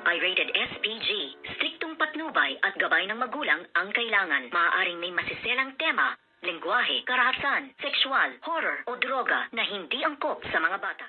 ay rated SPG. Striktong patnubay at gabay ng magulang ang kailangan. Maaaring may masiselang tema, lengguwahe, karahasan, sexual, horror o droga na hindi angkop sa mga bata.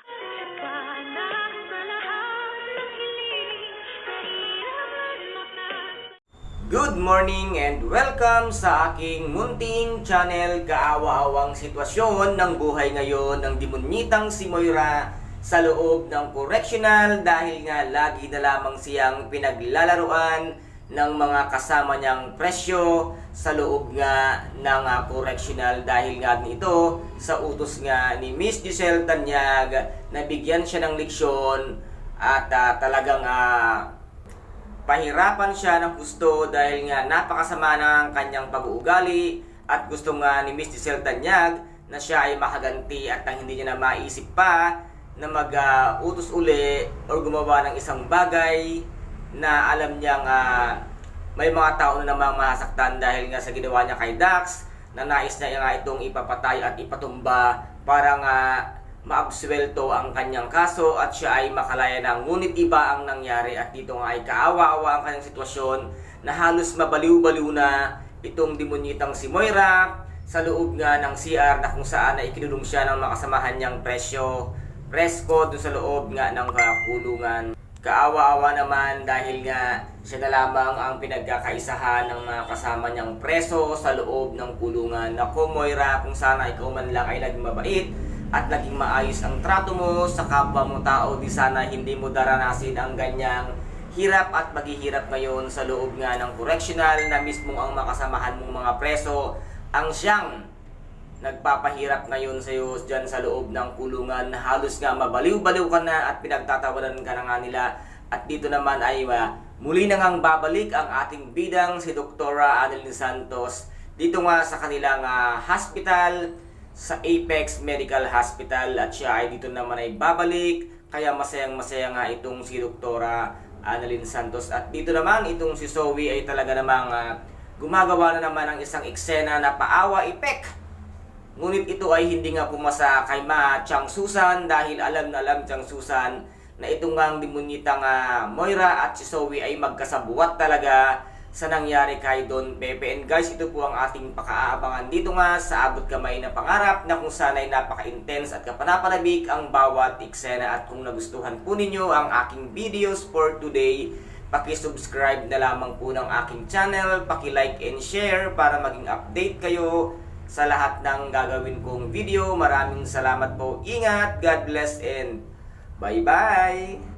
Good morning and welcome sa aking munting channel. Kaawa-awang sitwasyon ng buhay ngayon ng demonyitang si Moira sa loob ng correctional dahil nga lagi na lamang siyang pinaglalaruan ng mga kasama niyang presyo sa loob nga ng correctional dahil nga nito sa utos nga ni Miss Giselle Tanyag na bigyan siya ng leksyon at talagang pahirapan siya ng gusto dahil nga napakasama ng kanyang pag-uugali at gusto nga ni Miss Giselle Tanyag na siya ay makaganti at nang hindi niya na maisip pa na mag-utos uli o gumawa ng isang bagay na alam niyang may mga tao na namang masaktan dahil nga sa ginawa niya kay Dax na nais niya nga itong ipapatay at ipatumba para nga maabsuelto ang kanyang kaso at siya ay makalaya na. Ngunit iba ang nangyari at dito nga ay kaawa-awa ang kanyang sitwasyon na halos mabaliw-baliw na itong demonyitang si Moira sa loob nga ng CR na kung saan ay ikinulong siya ng makasamahan niyang presko doon sa loob nga ng kulungan. Kaawa-awa naman dahil nga siya na lamang ang pinagkakaisahan ng mga kasama niyang preso sa loob ng kulungan. Naku Moira, kung sana ikaw man lang ay naging mabait at naging maayos ang trato mo sa kapwa mo tao, di sana hindi mo daranasin ang ganyang hirap at maghihirap ngayon sa loob nga ng correctional na mismo ang makasamahan mong mga preso ang siyang nagpapahirap ngayon sa iyo dyan sa loob ng kulungan. Halos nga mabaliw-baliw ka na at pinagtatawanan ka na nga nila. At dito naman ay muli na ngang babalik ang ating bidang si Dr. Annalyn Santos dito nga sa kanilang hospital sa Apex Medical Hospital at siya ay dito naman ay babalik. Kaya masayang-masaya nga itong si Dr. Annalyn Santos. At dito naman itong si Zoe ay talaga namang gumagawa na naman ng isang eksena na paawa-ipek. Ngunit ito ay hindi nga pumasa kay Ma Chang Susan dahil alam na alam Chang Susan na itong ang demonyitang Moira at si Zoe ay magkasabuat talaga sa nangyari kay Don Pepe. And guys, ito po ang ating pakaabangan dito nga sa Abot Kamay na Pangarap na kung sana'y napaka-intense at kapanapanabik ang bawat eksena. At kung nagustuhan po ninyo ang aking videos for today, paki-subscribe na lamang po ng aking channel, paki-like and share para maging update kayo sa lahat ng gagawin kong video. Maraming salamat po. Ingat, God bless and bye-bye!